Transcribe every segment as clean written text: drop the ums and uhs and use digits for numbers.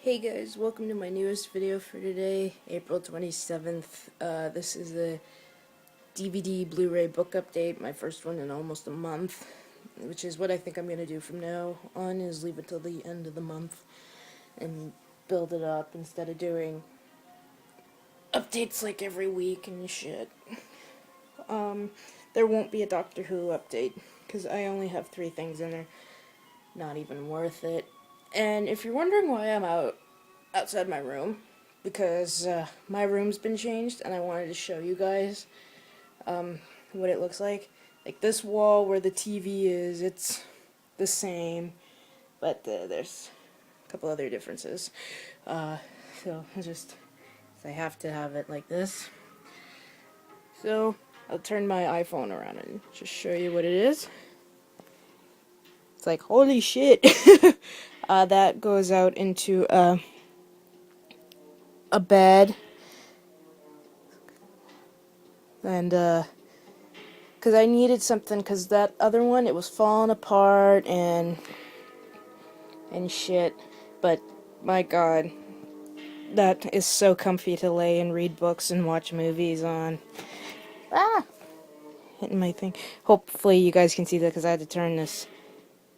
Hey guys, welcome to my newest video for today, April 27th. This is a DVD Blu-ray book update, my first one in almost a month, which is what I think I'm going to do from now on, is leave it till the end of the month and build it up instead of doing updates like every week and shit. There won't be a Doctor Who update, because I only have 3 things in there. Not even worth it. And if you're wondering why I'm outside my room, because my room's been changed and I wanted to show you guys what it looks like. Like this wall where the TV is, it's the same, but there's a couple other differences. So I have to have it like this. So I'll turn my iPhone around and just show you what it is. It's like, holy shit. That goes out into a bed, and because I needed something, because that other one, it was falling apart and shit, but my god, that is so comfy to lay and read books and watch movies on. Hitting my thing. Hopefully you guys can see that, because I had to turn this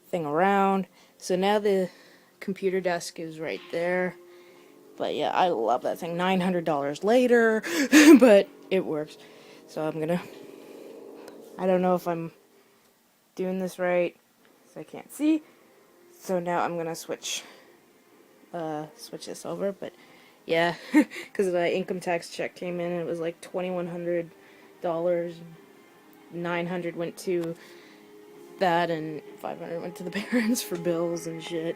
thing around. So now the computer desk is right there. But yeah, I love that thing. $900 later, but it works. So I don't know if I'm doing this right, so I can't see. So now I'm gonna switch this over, but yeah, because the income tax check came in and it was like $2,100. $900 went to that, and $500 went to the parents for bills and shit.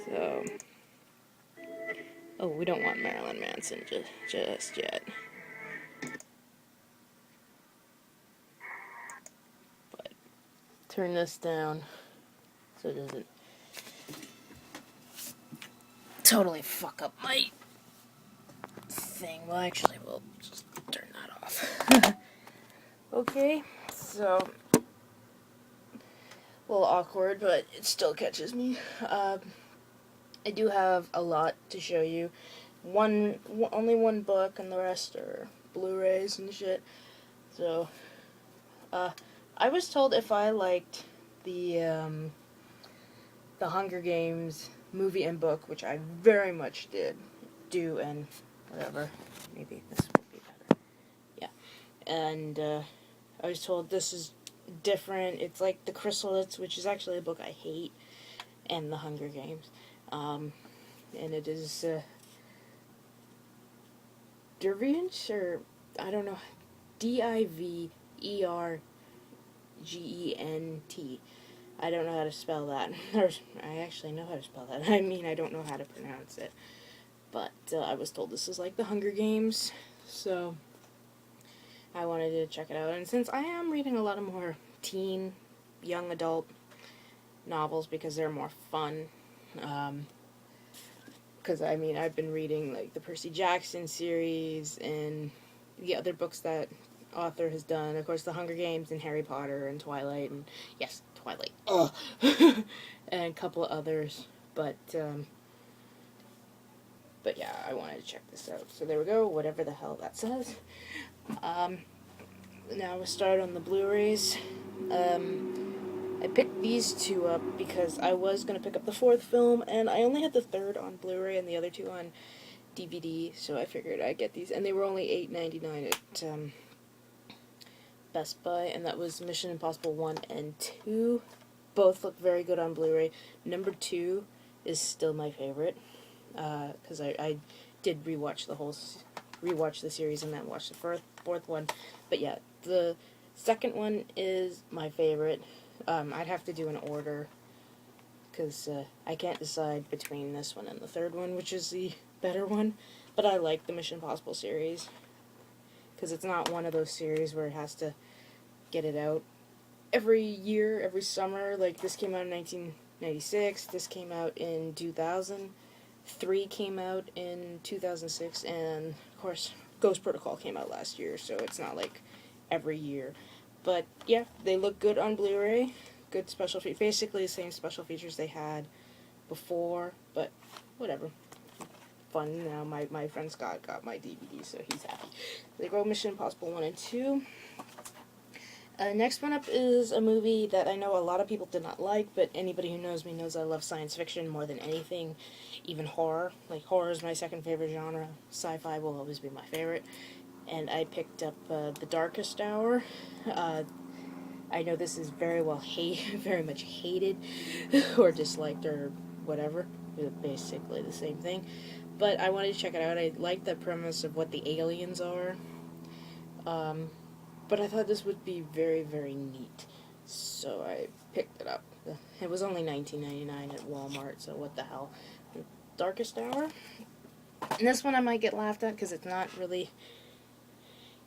So, oh, we don't want Marilyn Manson just yet. But turn this down so it doesn't totally fuck up my thing. Well, actually, we'll just turn that off. Okay, so a little awkward, but it still catches me. I do have a lot to show you. Only one book, and the rest are Blu-rays and shit. So, I was told if I liked the Hunger Games movie and book, which I very much do, and whatever. Maybe this will be better. Yeah, and I was told this is different. It's like The Chrysalids, which is actually a book I hate, and The Hunger Games. And it is Divergent, or I don't know, Divergent. I don't know how to spell that. I actually know how to spell that. I mean, I don't know how to pronounce it. But I was told this is like The Hunger Games, so I wanted to check it out. And since I am reading a lot of more teen, young adult novels because they're more fun, because I mean, I've been reading like the Percy Jackson series and the other books that author has done. Of course, The Hunger Games and Harry Potter and Twilight, and yes, Twilight. Ugh. And a couple of others, but yeah, I wanted to check this out. So there we go, whatever the hell that says. Now we'll start on the Blu-rays. I picked these 2 up because I was going to pick up the 4th film, and I only had the 3rd on Blu-ray and the other 2 on DVD, so I figured I'd get these. And they were only $8.99 at Best Buy, and that was Mission Impossible 1 and 2. Both look very good on Blu-ray. Number 2 is still my favorite, because I did rewatch the series and then watch the fourth one. But yeah, the second one is my favorite. I'd have to do an order, because I can't decide between this one and the 3rd one, which is the better one. But I like the Mission Impossible series, because it's not one of those series where it has to get it out every year, every summer. Like, this came out in 1996, this came out in 2000, 3 came out in 2006, and, of course, Ghost Protocol came out last year, so it's not like every year. But, yeah, they look good on Blu-ray. Good special features. Basically the same special features they had before, but whatever. Fun now. My friend Scott got my DVD, so he's happy. They wrote Mission Impossible 1 and 2. Next one up is a movie that I know a lot of people did not like, but anybody who knows me knows I love science fiction more than anything, even horror. Like, horror is my second favorite genre. Sci-fi will always be my favorite. And I picked up The Darkest Hour. I know this is very very much hated, or disliked, or whatever. Basically the same thing. But I wanted to check it out. I like the premise of what the aliens are. But I thought this would be very, very neat. So I picked it up. It was only $19.99 at Walmart, so what the hell. Darkest Hour. And this one I might get laughed at because it's not really...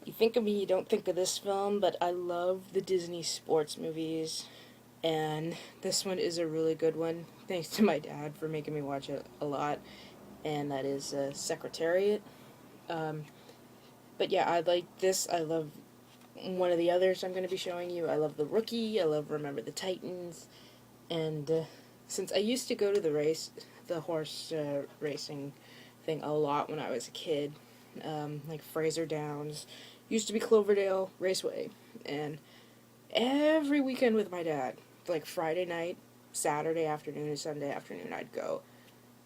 You think of me, you don't think of this film, but I love the Disney sports movies. And this one is a really good one. Thanks to my dad for making me watch it a lot. And that is Secretariat. But yeah, I like this. I love one of the others I'm going to be showing you. I love The Rookie. I love Remember the Titans. And since I used to go to the horse racing thing a lot when I was a kid, like Fraser Downs, used to be Cloverdale Raceway, and every weekend with my dad, like Friday night, Saturday afternoon, and Sunday afternoon, I'd go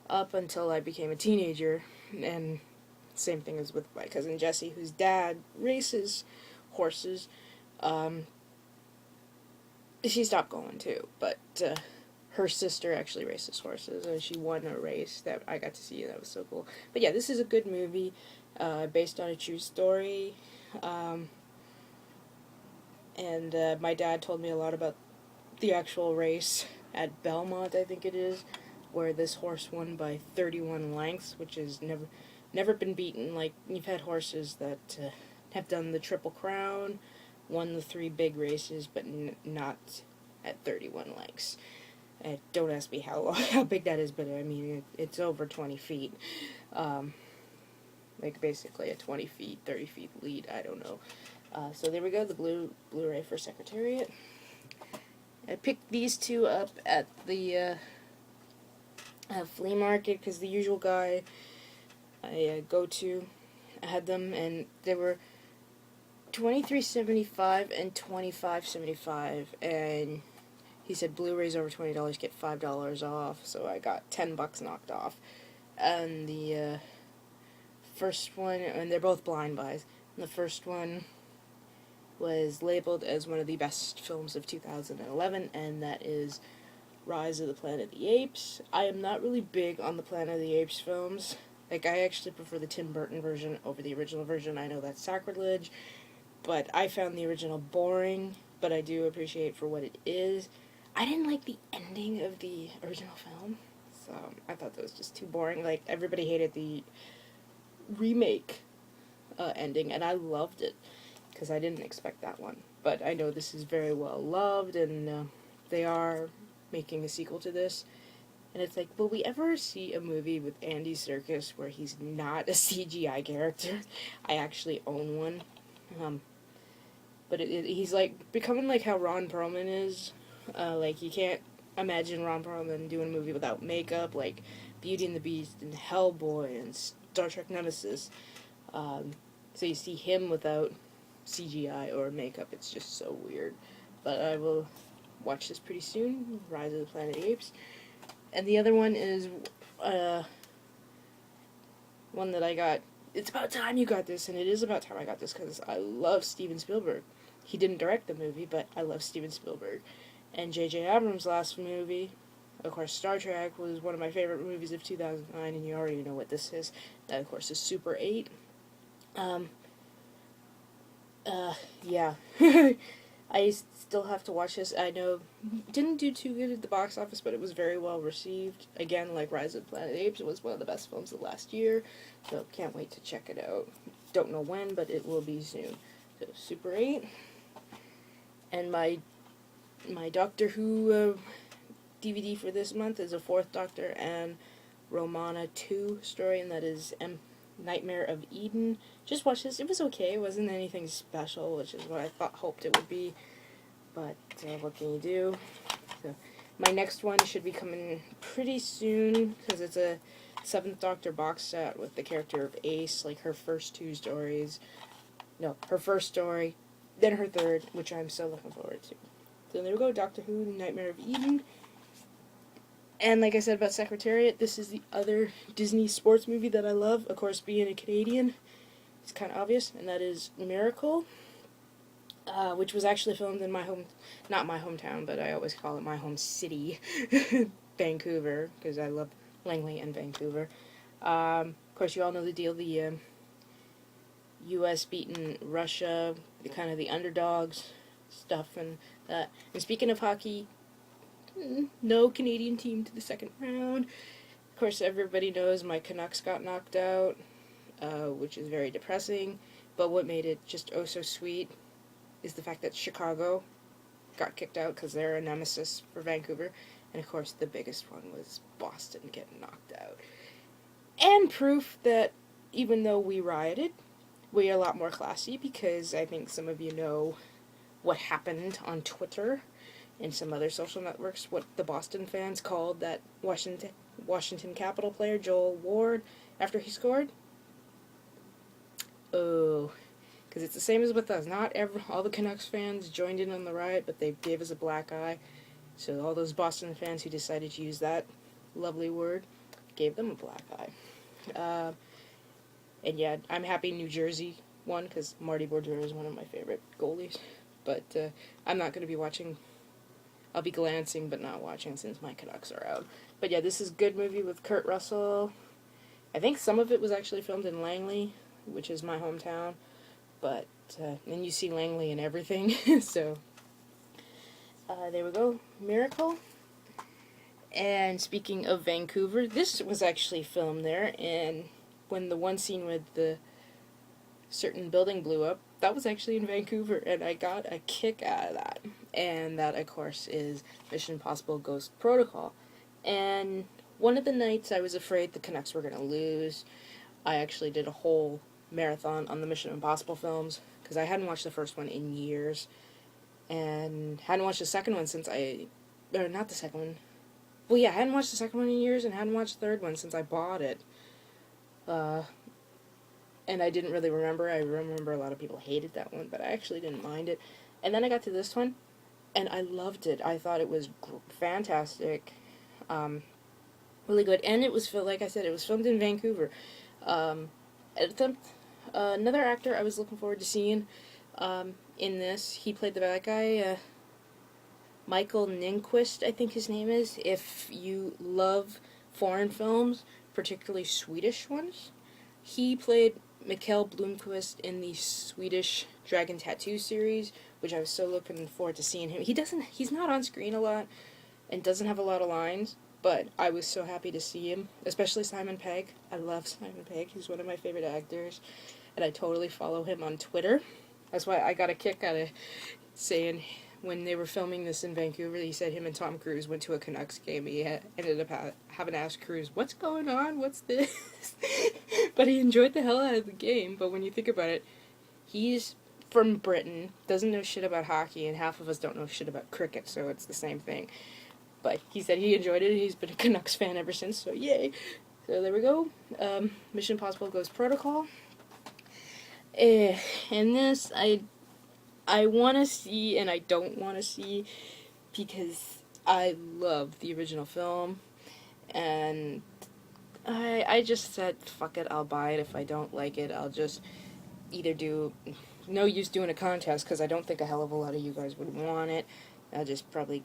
up until I became a teenager. And same thing as with my cousin Jessie, whose dad races horses. She stopped going too, but her sister actually races horses, and she won a race that I got to see. That was so cool. But yeah, this is a good movie, based on a true story. And my dad told me a lot about the actual race at Belmont, I think it is, where this horse won by 31 lengths, which has never been beaten. Like, you've had horses that have done the Triple Crown, won the 3 big races, but not at 31 lengths. Don't ask me how big that is, but I mean, it's over 20 feet. Like, basically a 20 feet, 30 feet lead, I don't know. So there we go, the Blu-ray for Secretariat. I picked these two up at the flea market, because the usual guy I go to had them, and they were $23.75 and $25.75, and he said Blu-rays over $20 get $5 off, so I got $10 knocked off. And the first one, and they're both blind buys, and the first one was labeled as one of the best films of 2011, and that is Rise of the Planet of the Apes. I am not really big on the Planet of the Apes films. Like, I actually prefer the Tim Burton version over the original version. I know that's sacrilege, but I found the original boring, but I do appreciate for what it is. I didn't like the ending of the original film, so I thought that was just too boring. Like, everybody hated the remake ending, and I loved it, because I didn't expect that one. But I know this is very well loved, and they are making a sequel to this. And it's like, will we ever see a movie with Andy Serkis where he's not a CGI character? I actually own one. But he's like becoming like how Ron Perlman is. Like, you can't imagine Ron Perlman doing a movie without makeup, like Beauty and the Beast and Hellboy and Star Trek Nemesis. So you see him without CGI or makeup. It's just so weird. But I will watch this pretty soon, Rise of the Planet of the Apes. And the other one is one that I got. It's about time you got this, and it is about time I got this, because I love Steven Spielberg. He didn't direct the movie, but I love Steven Spielberg. And J.J. Abrams' last movie, of course, Star Trek, was one of my favorite movies of 2009, and you already know what this is. That, of course, is Super 8. Yeah. I still have to watch this. I know it didn't do too good at the box office, but it was very well received. Again, like Rise of the Planet of the Apes, it was one of the best films of last year, so can't wait to check it out. Don't know when, but it will be soon. So, Super 8. And my Doctor Who DVD for this month is a 4th Doctor and Romana 2 story, and that is Nightmare of Eden. Just watched this. It was okay. It wasn't anything special, which is what I hoped it would be. But what can you do? So, My next one should be coming pretty soon, because it's a Seventh Doctor box set with the character of Ace, like her first two stories. No, her first story, then her third, which I'm so looking forward to. So there we go, Doctor Who, Nightmare of Eden. And like I said about Secretariat, this is the other Disney sports movie that I love. Of course, being a Canadian, it's kind of obvious, and that is Miracle, which was actually filmed in not my hometown, but I always call it my home city, Vancouver, because I love Langley and Vancouver. Of course, you all know the deal, the U.S. beating Russia, kind of the underdogs stuff, and that. And speaking of hockey, no Canadian team to the second round. Of course, everybody knows my Canucks got knocked out, which is very depressing, but what made it just oh so sweet is the fact that Chicago got kicked out because they're a nemesis for Vancouver, and of course the biggest one was Boston getting knocked out. And proof that even though we rioted, we are a lot more classy, because I think some of you know what happened on Twitter and some other social networks, what the Boston fans called that Washington Capital player, Joel Ward, after he scored. Oh, because it's the same as with us. Not all the Canucks fans joined in on the riot, but they gave us a black eye. So all those Boston fans who decided to use that lovely word gave them a black eye. And yeah, I'm happy New Jersey won, because Marty Brodeur is one of my favorite goalies. But I'm not going to be watching. I'll be glancing, but not watching, since my Canucks are out. But yeah, this is a good movie with Kurt Russell. I think some of it was actually filmed in Langley, which is my hometown. But then you see Langley and everything. So there we go, Miracle. And speaking of Vancouver, this was actually filmed there, and when the one scene with the certain building blew up, that was actually in Vancouver, and I got a kick out of that. And that, of course, is Mission Impossible Ghost Protocol. And one of the nights I was afraid the Canucks were going to lose, I actually did a whole marathon on the Mission Impossible films, because I hadn't watched the first one in years, and hadn't watched the second one since not the second one. Well, yeah, I hadn't watched the second one in years, and hadn't watched the third one since I bought it. And I didn't really remember. I remember a lot of people hated that one, but I actually didn't mind it. And then I got to this one, and I loved it. I thought it was fantastic, really good. And it was, like I said, it was filmed in Vancouver. Another actor I was looking forward to seeing in this, he played the bad guy, Michael Nyqvist, I think his name is. If you love foreign films, particularly Swedish ones, he played Mikael Blomkvist in the Swedish Dragon Tattoo series, which I was so looking forward to seeing him. He's not on screen a lot, and doesn't have a lot of lines, but I was so happy to see him, especially Simon Pegg. I love Simon Pegg. He's one of my favorite actors, and I totally follow him on Twitter. That's why I got a kick out of saying, when they were filming this in Vancouver, he said him and Tom Cruise went to a Canucks game. He ended up having to ask Cruise, what's going on? What's this? But he enjoyed the hell out of the game. But when you think about it, he's from Britain, doesn't know shit about hockey, and half of us don't know shit about cricket, so it's the same thing. But he said he enjoyed it. He's been a Canucks fan ever since, so yay. So there we go. Mission Impossible Ghost Protocol. And this, I want to see and I don't want to see, because I love the original film, and I just said, fuck it, I'll buy it. If I don't like it, I'll just either no use doing a contest, because I don't think a hell of a lot of you guys would want it. I'll just probably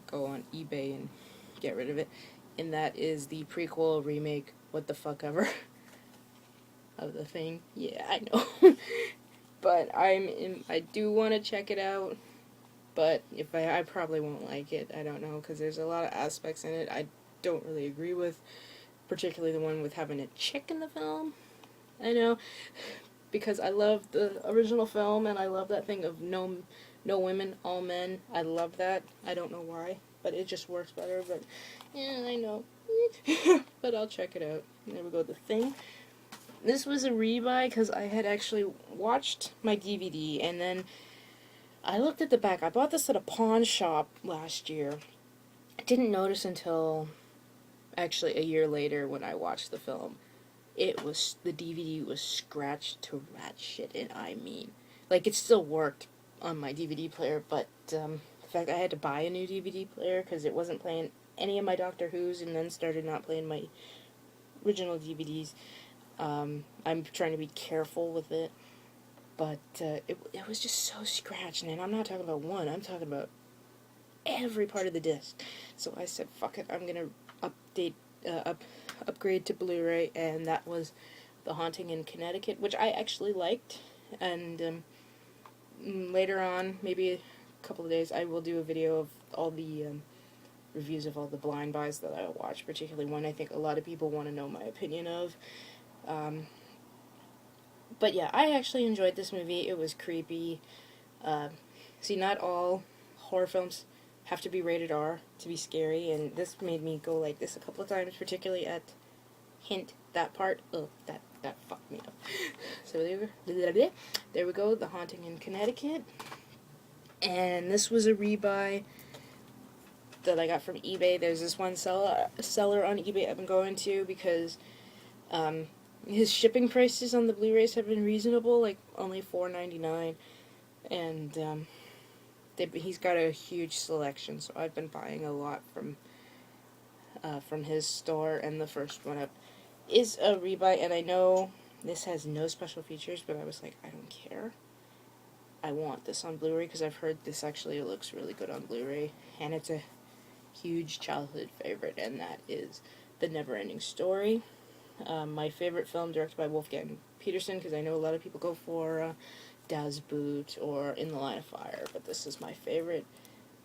go on eBay and get rid of it. And that is the prequel, remake, what the fuck ever, of the Thing. Yeah, I know. But I do want to check it out, but if I probably won't like it. I don't know, because there's a lot of aspects in it I don't really agree with, particularly the one with having a chick in the film. I know, because I love the original film, and I love that thing of no women, all men. I love that. I don't know why, but it just works better. But yeah, I know. But I'll check it out. There we go, The Thing. This was a rebuy, because I had actually watched my DVD, and then I looked at the back. I bought this at a pawn shop last year, I didn't notice until actually a year later when I watched the film. The DVD was scratched to rat shit, and I mean, like, it still worked on my DVD player, but in fact, I had to buy a new DVD player because it wasn't playing any of my Doctor Who's, and then started not playing my original DVDs. I'm trying to be careful with it, but it was just so scratched, and I'm not talking about one, I'm talking about every part of the disc. So I said, fuck it, I'm gonna update, upgrade to Blu-ray, and that was The Haunting in Connecticut, which I actually liked, and later on, maybe a couple of days, I will do a video of all the reviews of all the blind buys that I watched, particularly one I think a lot of people want to know my opinion of. But yeah, I actually enjoyed this movie. It was creepy. See, not all horror films have to be rated R to be scary, and this made me go like this a couple of times, particularly at that part. Oh, that fucked me up. So there we go, The Haunting in Connecticut. And this was a rebuy that I got from eBay. There's this one seller on eBay I've been going to because his shipping prices on the Blu-rays have been reasonable, like only $4.99, and he's got a huge selection, so I've been buying a lot from his store. And the first one up is a rebuy, and I know this has no special features, but I was like, I don't care. I want this on Blu-ray because I've heard this actually looks really good on Blu-ray, and it's a huge childhood favorite, and that is The Never-Ending Story. My favorite film directed by Wolfgang Peterson, because I know a lot of people go for Das Boot or In the Line of Fire, but this is my favorite.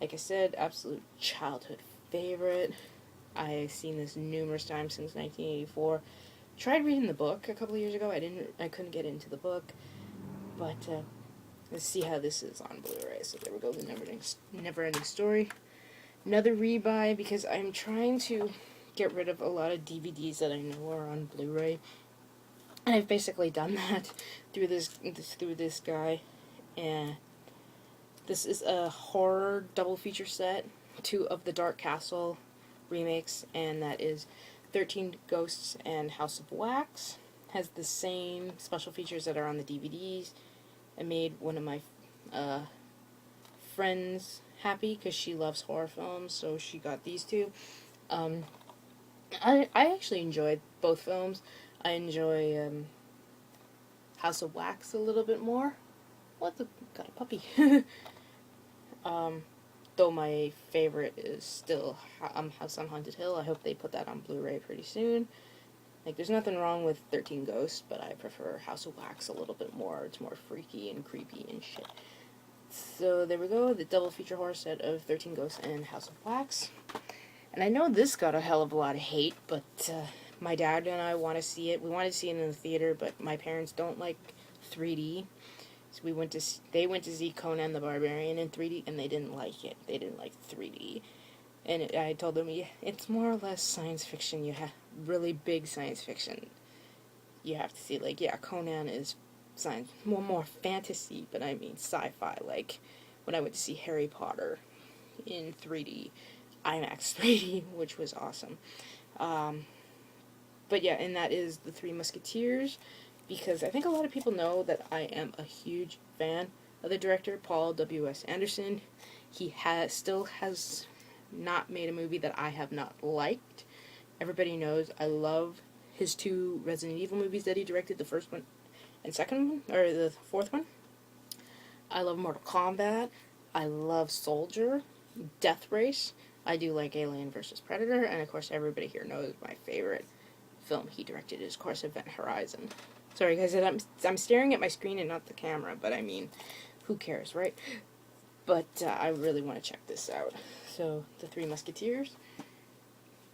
Like I said, absolute childhood favorite. I've seen this numerous times since 1984. Tried reading the book a couple of years ago. I couldn't get into the book, but let's see how this is on Blu-ray. So there we go, The Never-Ending Story. Another rebuy because I'm trying to get rid of a lot of DVDs that I know are on Blu-ray, and I've basically done that through this guy. And this is a horror double feature set, 2 of the Dark Castle remakes, and that is 13 Ghosts and House of Wax. Has the same special features that are on the DVDs. I made one of my friends happy because she loves horror films, so she got these 2. I actually enjoyed both films. I enjoy House of Wax a little bit more. Got a puppy. Though my favorite is still House on Haunted Hill. I hope they put that on Blu-ray pretty soon. Like, there's nothing wrong with 13 Ghosts, but I prefer House of Wax a little bit more. It's more freaky and creepy and shit. So there we go, the double feature horror set of 13 Ghosts and House of Wax. And I know this got a hell of a lot of hate, but my dad and I want to see it. We wanted to see it in the theater, but my parents don't like 3D. So they went to see Conan the Barbarian in 3D, and they didn't like it. They didn't like 3D. And I told them, yeah, it's more or less science fiction. You have really big science fiction. You have to see, like, yeah, Conan is more fantasy, but I mean sci-fi. Like when I went to see Harry Potter in 3D, IMAX 3D, which was awesome. But yeah, and that is The Three Musketeers, because I think a lot of people know that I am a huge fan of the director, Paul W.S. Anderson. He still has not made a movie that I have not liked. Everybody knows I love his 2 Resident Evil movies that he directed, the first one and second one, or the fourth one. I love Mortal Kombat. I love Soldier, Death Race. I do like Alien vs. Predator, and of course everybody here knows my favorite film he directed is, of course, Event Horizon. Sorry guys, I'm staring at my screen and not the camera, but I mean, who cares, right? But I really want to check this out. So, The Three Musketeers.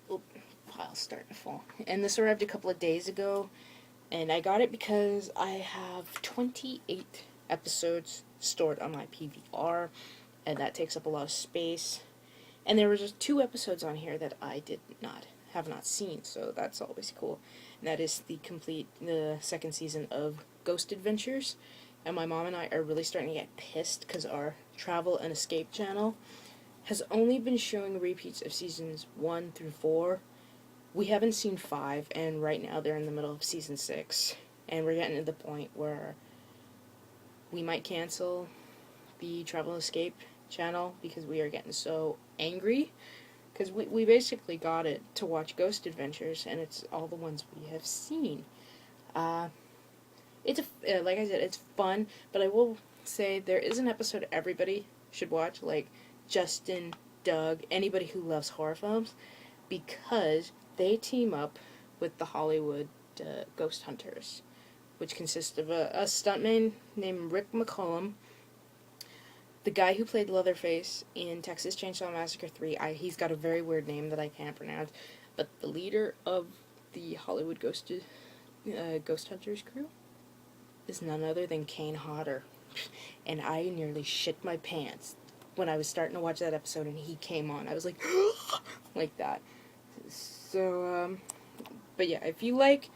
Oh, pile's starting to fall. And this arrived a couple of days ago, and I got it because I have 28 episodes stored on my PVR, and that takes up a lot of space. And there were just 2 episodes on here that I have not seen, so that's always cool. And that is the second season of Ghost Adventures. And my mom and I are really starting to get pissed because our Travel and Escape channel has only been showing repeats of seasons 1 through 4. We haven't seen 5, and right now they're in the middle of season 6. And we're getting to the point where we might cancel the Travel Escape channel because we are getting so angry. Because we basically got it to watch Ghost Adventures, and it's all the ones we have seen. It's like I said, it's fun, but I will say there is an episode everybody should watch, like Justin, Doug, anybody who loves horror films, because they team up with the Hollywood Ghost Hunters, which consists of a stuntman named Rick McCollum, the guy who played Leatherface in Texas Chainsaw Massacre 3. He's got a very weird name that I can't pronounce, but the leader of the Hollywood Ghost Hunters crew is none other than Kane Hodder. And I nearly shit my pants when I was starting to watch that episode and he came on. I was like, like that. So, but yeah, if you like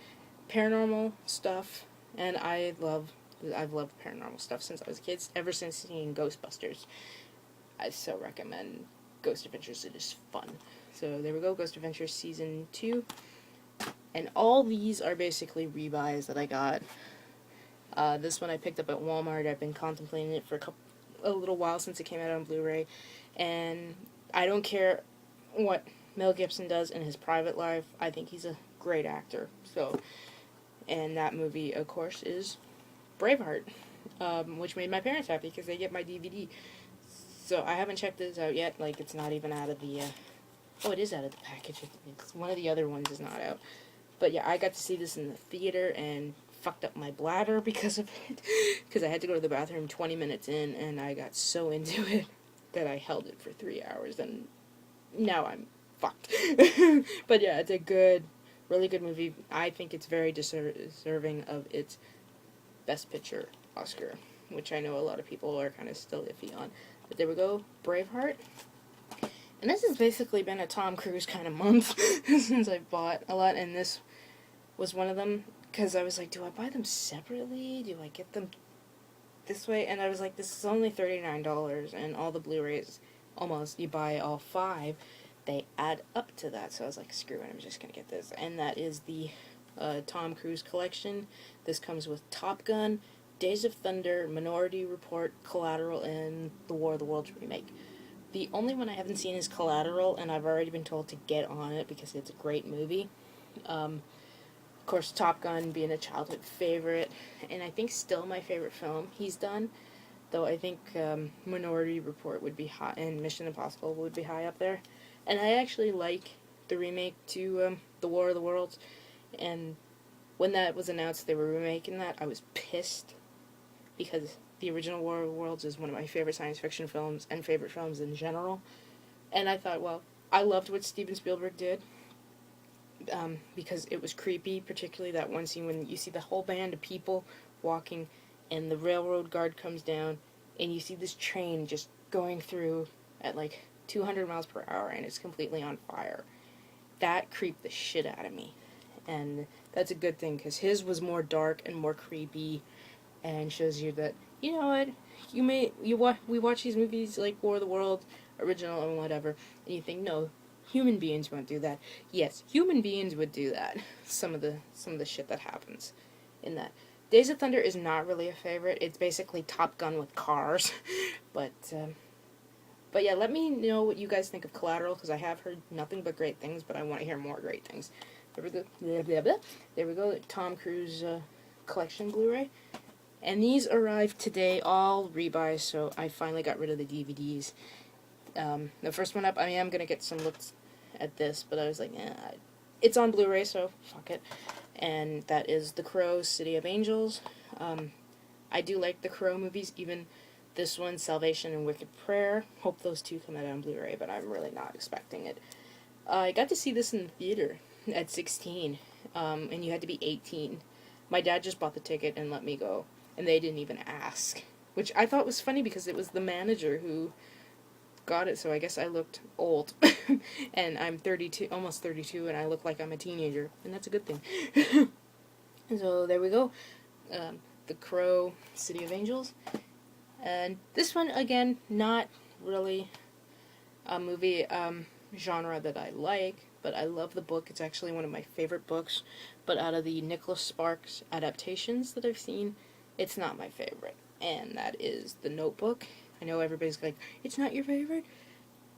paranormal stuff, and I've loved paranormal stuff since I was a kid, ever since seeing Ghostbusters, I so recommend Ghost Adventures. It is fun. So there we go, Ghost Adventures Season 2. And all these are basically rebuys that I got. This one I picked up at Walmart. I've been contemplating it for a little while since it came out on Blu-ray. And I don't care what Mel Gibson does in his private life. I think he's a great actor. So, and that movie, of course, is Braveheart, which made my parents happy because they get my DVD. So I haven't checked this out yet. Like, it's not even out of the, oh, it is out of the package. It's one of the other ones is not out. But yeah, I got to see this in the theater and fucked up my bladder because of it. Because I had to go to the bathroom 20 minutes in, and I got so into it that I held it for 3 hours, and now I'm fucked. But yeah, it's a good, really good movie. I think it's very deserving of its Best Picture Oscar, which I know a lot of people are kind of still iffy on. But there we go, Braveheart. And this has basically been a Tom Cruise kind of month since I bought a lot, and this was one of them, because I was like, do I buy them separately? Do I get them this way? And I was like, this is only $39, and all the Blu-rays, almost, you buy all 5, they add up to that. So I was like, screw it, I'm just going to get this. And that is the Tom Cruise collection. This comes with Top Gun, Days of Thunder, Minority Report, Collateral, and The War of the Worlds remake. The only one I haven't seen is Collateral, and I've already been told to get on it because it's a great movie. Of course, Top Gun being a childhood favorite, and I think still my favorite film he's done, though I think Minority Report would be high, and Mission Impossible would be high up there. And I actually like the remake to The War of the Worlds, and when that was announced they were remaking that, I was pissed, because the original War of the Worlds is one of my favorite science fiction films, and favorite films in general. And I thought, well, I loved what Steven Spielberg did, because it was creepy, particularly that one scene when you see the whole band of people walking, and the railroad guard comes down, and you see this train just going through at like 200 miles per hour, and it's completely on fire. That creeped the shit out of me. And that's a good thing, because his was more dark and more creepy, and shows you that, you know what, we watch these movies like War of the World, original and whatever, and you think, no, human beings won't do that. Yes, human beings would do that. Some of the shit that happens in that. Days of Thunder is not really a favorite. It's basically Top Gun with cars. But yeah, let me know what you guys think of Collateral, because I have heard nothing but great things, but I want to hear more great things. There we go. Blah, blah, blah. There we go. Tom Cruise collection Blu-ray. And these arrived today, all rebuys, so I finally got rid of the DVDs. The first one up, I am going to get some looks at this, but I was like, it's on Blu-ray, so fuck it. And that is The Crow, City of Angels. I do like the Crow movies, even this one, Salvation and Wicked Prayer. Hope those two come out on Blu-ray, but I'm really not expecting it. I got to see this in the theater at 16, and you had to be 18. My dad just bought the ticket and let me go, and they didn't even ask, which I thought was funny because it was the manager who got it, so I guess I looked old. And I'm 32, almost 32, and I look like I'm a teenager, and that's a good thing. So there we go. The Crow, City of Angels. And this one, again, not really a movie genre that I like, but I love the book. It's actually one of my favorite books, but out of the Nicholas Sparks adaptations that I've seen, it's not my favorite, and that is The Notebook. I know everybody's like, it's not your favorite?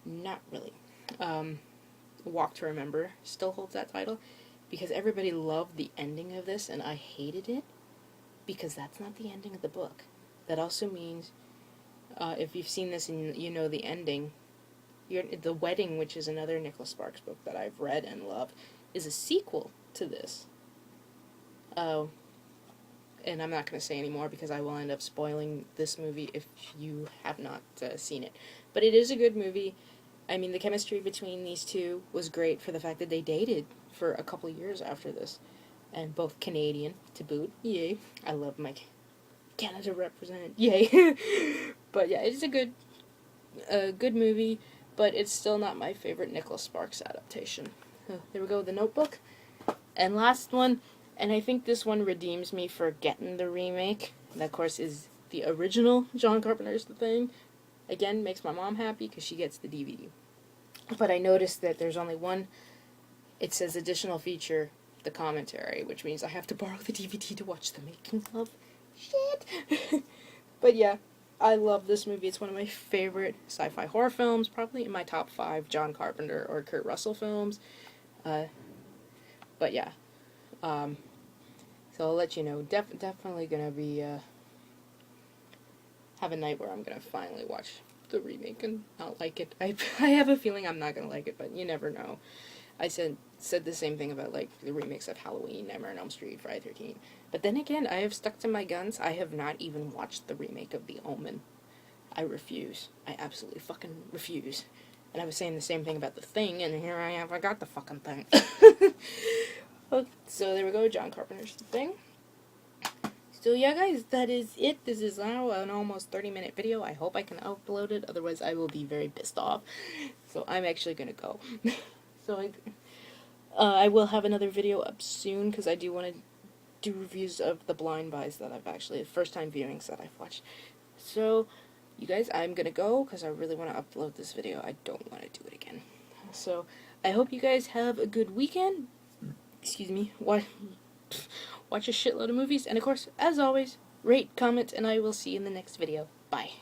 Not really. Walk to Remember still holds that title, because everybody loved the ending of this, and I hated it, because that's not the ending of the book. That also means, if you've seen this and you know the ending, The Wedding, which is another Nicholas Sparks book that I've read and loved, is a sequel to this. Oh, and I'm not going to say anymore because I will end up spoiling this movie if you have not seen it. But it is a good movie. I mean, the chemistry between these two was great for the fact that they dated for a couple years after this. And both Canadian, to boot. Yay. I love my Canada represent. Yay. But yeah, it's a good movie, but it's still not my favorite Nicholas Sparks adaptation. There we go, The Notebook. And last one, and I think this one redeems me for getting the remake. That, of course, is the original John Carpenter's The Thing. Again, makes my mom happy because she gets the DVD. But I noticed that there's only one. It says additional feature, the commentary, which means I have to borrow the DVD to watch the making of. Shit. But yeah, I love this movie. It's one of my favorite sci-fi horror films, probably in my top 5 John Carpenter or Kurt Russell films. But yeah. So I'll let you know. Definitely gonna be have a night where I'm gonna finally watch the remake and not like it. I have a feeling I'm not gonna like it, but you never know. I said the same thing about like the remakes of Halloween, Nightmare on Elm Street, Friday 13. But then again, I have stuck to my guns. I have not even watched the remake of The Omen. I refuse. I absolutely fucking refuse. And I was saying the same thing about The Thing, and here I am. I got the fucking thing. So there we go, John Carpenter's The Thing. So yeah, guys, that is it. This is now an almost 30-minute video. I hope I can upload it, otherwise I will be very pissed off. So I'm actually gonna go. So I will have another video up soon, because I do want to do reviews of the blind buys that I've actually, first-time viewings that I've watched. So, you guys, I'm gonna go, because I really want to upload this video. I don't want to do it again. So, I hope you guys have a good weekend. Excuse me. Watch a shitload of movies. And, of course, as always, rate, comment, and I will see you in the next video. Bye.